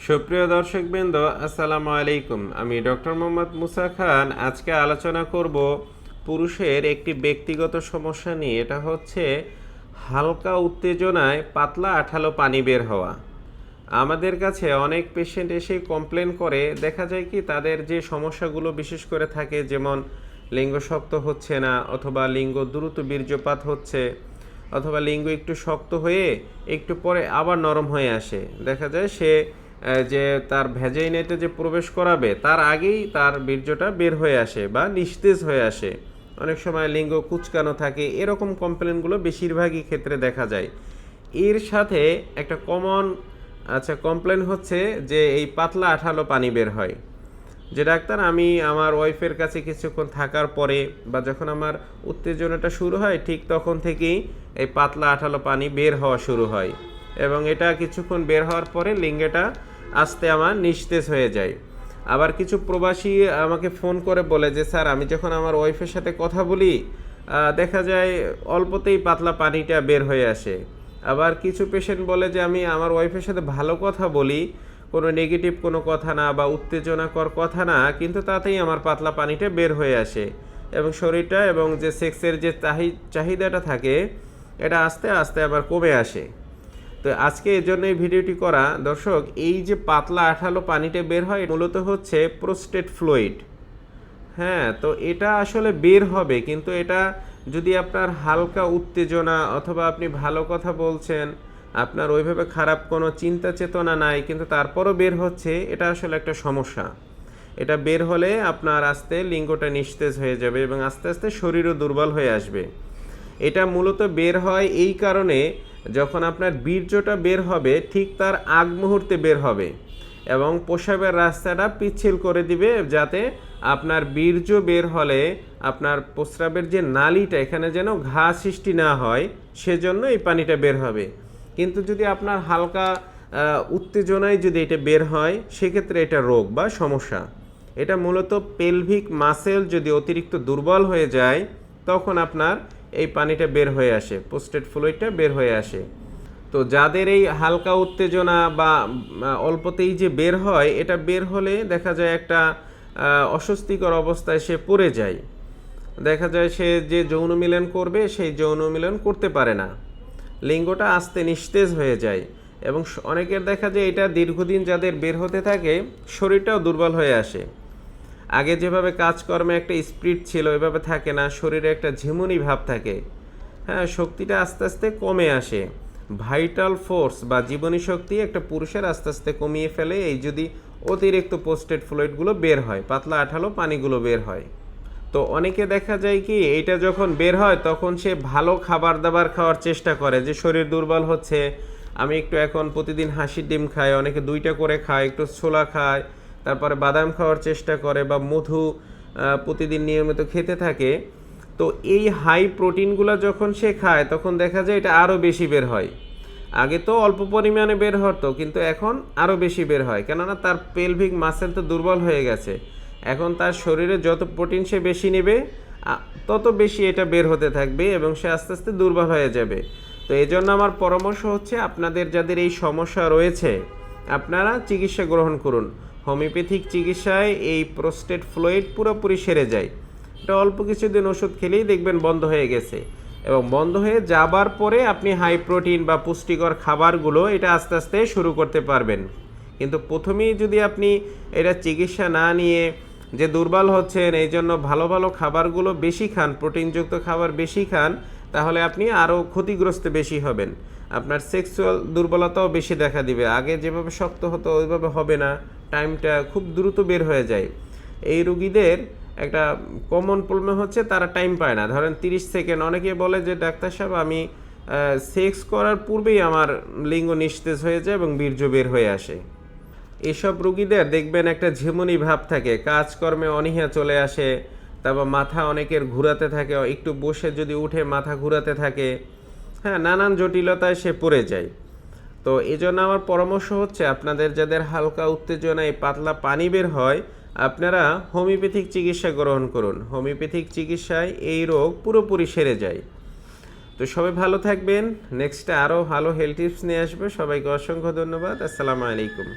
সুপ্রিয় দর্শকবৃন্দ, আসসালামু আলাইকুম। আমি ডক্টর মোহাম্মদ মুসা খান। আজকে আলোচনা করব পুরুষের একটি ব্যক্তিগত সমস্যা নিয়ে। এটা হচ্ছে হালকা উত্তেজনায় পাতলা আঠালো পানি বের হওয়া। আমাদের কাছে অনেক পেশেন্ট এসে কমপ্লেন করে, দেখা যায় কি তাদের যে সমস্যাগুলো বিশেষ করে থাকে, যেমন লিঙ্গ শক্ত হচ্ছে না, অথবা লিঙ্গ দ্রুত বীর্যপাত হচ্ছে, অথবা লিঙ্গ একটু শক্ত হয়ে একটু পরে আবার নরম হয়ে আসে। দেখা যায় সে যে তার ভ্যাজাইনাতে যে প্রবেশ করাবে তার আগেই তার বীর্যটা বের হয়ে আসে বা নিস্তেজ হয়ে আসে। অনেক সময় লিঙ্গ কুঁচকানো থাকে। এরকম কমপ্লেনগুলো বেশিরভাগই ক্ষেত্রে দেখা যায়। এর সাথে একটা কমন কমপ্লেন হচ্ছে যে এই পাতলা আঠালো পানি বের হয়। যে ডাক্তার, আমি আমার ওয়াইফের কাছে কিছুক্ষণ থাকার পরে বা যখন আমার উত্তেজনাটা শুরু হয় ঠিক তখন থেকেই এই পাতলা আঠালো পানি বের হওয়া শুরু হয়, এবং এটা কিছুক্ষণ বের হওয়ার পরে লিঙ্গেটা আস্তে আমার নিস্তেজ হয়ে যায়। আবার কিছু প্রবাসী আমাকে ফোন করে বলে যে স্যার, আমি যখন আমার ওয়াইফের সাথে কথা বলি দেখা যায় অল্পতেই পাতলা পানিটা বের হয়ে আসে। আবার কিছু পেশেন্ট বলে যে আমি আমার ওয়াইফের সাথে ভালো কথা বলি, কোনো নেগেটিভ কোনো কথা না বা উত্তেজনাকর কথা না, কিন্তু তাতেই আমার পাতলা পানিটা বের হয়ে আসে এবং শরীরটা এবং যে সেক্সের যে চাহিদাটা থাকে এটা আস্তে আস্তে আবার কমে আসে। তো আজকে এর জন্য এই ভিডিওটি করা। দর্শক, এই যে পাতলা আঠালো পানিটা বের হয় মূলত হচ্ছে প্রোস্টেট ফ্লুইড। হ্যাঁ, তো এটা আসলে বের হবে, কিন্তু এটা যদি আপনার হালকা উত্তেজনা অথবা আপনি ভালো কথা বলছেন, আপনার ওইভাবে খারাপ কোনো চিন্তা চেতনা নাই কিন্তু তারপরও বের হচ্ছে, এটা আসলে একটা সমস্যা। এটা বের হলে আপনার আস্তে লিঙ্গটা নিস্তেজ হয়ে যাবে এবং আস্তে আস্তে শরীরও দুর্বল হয়ে আসবে। এটা মূলত বের হয় এই কারণে, যখন আপনার বীর্যটা বের হবে ঠিক তার আগ মুহূর্তে বের হবে এবং প্রস্রাবের রাস্তাটা পিচ্ছিল করে দিবে, যাতে আপনার বীর্য বের হলে আপনার প্রস্রাবের যে নালীটা এখানে যেন ঘা সৃষ্টি না হয়, সেজন্য এই পানিটা বের হবে। কিন্তু যদি আপনার হালকা উত্তেজনায় যদি এটা বের হয়, সেক্ষেত্রে এটা রোগ বা সমস্যা। এটা মূলত পেলভিক মাসেল যদি অতিরিক্ত দুর্বল হয়ে যায় তখন আপনার এই পানিটা বের হয়ে আসে, প্রোস্টেট ফ্লুইডটা বের হয়ে আসে। তো যাদের এই হালকা উত্তেজনা বা অল্পতেই যে বের হয়, এটা বের হলে দেখা যায় একটা অস্বস্তিকর অবস্থায় সে পড়ে যায়। দেখা যায় সে যে যৌন মিলন করবে সেই যৌন মিলন করতে পারে না, লিঙ্গটা আস্তে নিস্তেজ হয়ে যায়। এবং অনেকের দেখা যায় এটা দীর্ঘদিন যাদের বের হতে থাকে শরীরটাও দুর্বল হয়ে আসে। আগে যেভাবে কাজকর্মে একটা স্পিরিট ছিল এভাবে থাকে না, শরীরে একটা ঝিমুনি ভাব থাকে। হ্যাঁ, শক্তিটা আস্তে আস্তে কমে আসে। ভাইটাল ফোর্স বা জীবনী শক্তি একটা পুরুষের আস্তে আস্তে কমিয়ে ফেলে এই যদি অতিরিক্ত পোস্টেড ফ্লুইডগুলো বের হয়, পাতলা আঠালো পানিগুলো বের হয়। তো অনেকে দেখা যায় কি এইটা যখন বের হয় তখন সে ভালো খাবার দাবার খাওয়ার চেষ্টা করে, যে শরীর দুর্বল হচ্ছে, আমি একটু এখন প্রতিদিন হাঁসির ডিম খাই, অনেকে 2টা করে খায়, একটু ছোলা খায়, তারপরে বাদাম খাওয়ার চেষ্টা করে বা মধু প্রতিদিন নিয়মিত খেতে থাকে। তো এই হাই প্রোটিনগুলো যখন সে খায় তখন দেখা যায় এটা আরও বেশি বের হয়। আগে তো অল্প পরিমাণে বের হতো, কিন্তু এখন আরও বেশি বের হয়, কেননা তার পেলভিক মাসেল তো দুর্বল হয়ে গেছে। এখন তার শরীরে যত প্রোটিন সে বেশি নেবে তত বেশি এটা বের হতে থাকবে এবং সে আস্তে আস্তে দুর্বল হয়ে যাবে। তো এই জন্য আমার পরামর্শ হচ্ছে, আপনাদের যাদের এই সমস্যা রয়েছে আপনারা চিকিৎসা গ্রহণ করুন। হোমিওপ্যাথিক চিকিৎসায় এই প্রোস্টেট ফ্লুইড পুরোপুরি সেরে যায়। এটা অল্প কিছুদিন ওষুধ খেলেই দেখবেন বন্ধ হয়ে গেছে, এবং বন্ধ হয়ে যাবার পরে আপনি হাই প্রোটিন বা পুষ্টিকর খাবারগুলো এটা আস্তে আস্তে শুরু করতে পারবেন। কিন্তু প্রথমেই যদি আপনি এটা চিকিৎসা না নিয়ে যে দুর্বল হচ্ছেন এই জন্য ভালো ভালো খাবারগুলো বেশি খান, প্রোটিনযুক্ত খাবার বেশি খান, তাহলে আপনি আরও ক্ষতিগ্রস্ত বেশি হবেন। আপনার সেক্সুয়াল দুর্বলতাও বেশি দেখা দিবে। আগে যেভাবে শক্ত হতো ওইভাবে হবে না, টাইমটা খুব দ্রুত বের হয়ে যায়। এই রুগীদের একটা কমন প্রবলেম হচ্ছে তারা টাইম পায় না। ধরেন 30 সেকেন্ড, অনেকে বলে যে ডাক্তার সাহেব আমি সেক্স করার পূর্বেই আমার লিঙ্গ নিস্তেজ হয়ে যায় এবং বীর্য বের হয়ে আসে। এসব রুগীদের দেখবেন একটা ঝিমুনি ভাব থাকে, কাজকর্মে অনীহা চলে আসে, তারপর মাথা অনেকের ঘুরাতে থাকে, একটু বসে যদি উঠে মাথা ঘুরাতে থাকে। হ্যাঁ, নানান জটিলতায় সে পড়ে যায়। তো এই জন্য আমার পরামর্শ হচ্ছে, আপনাদের যাদের হালকা উত্তেজনায় পাতলা পানি বের হয় আপনারা হোমিওপ্যাথিক চিকিৎসা গ্রহণ করুন। হোমিওপ্যাথিক চিকিৎসায় এই রোগ পুরোপুরি সেরে যায়। তো সবাই ভালো থাকবেন। নেক্সটে আরও ভালো হেলথ টিপস নিয়ে আসবে। সবাইকে অসংখ্য ধন্যবাদ। আসসালামু আলাইকুম।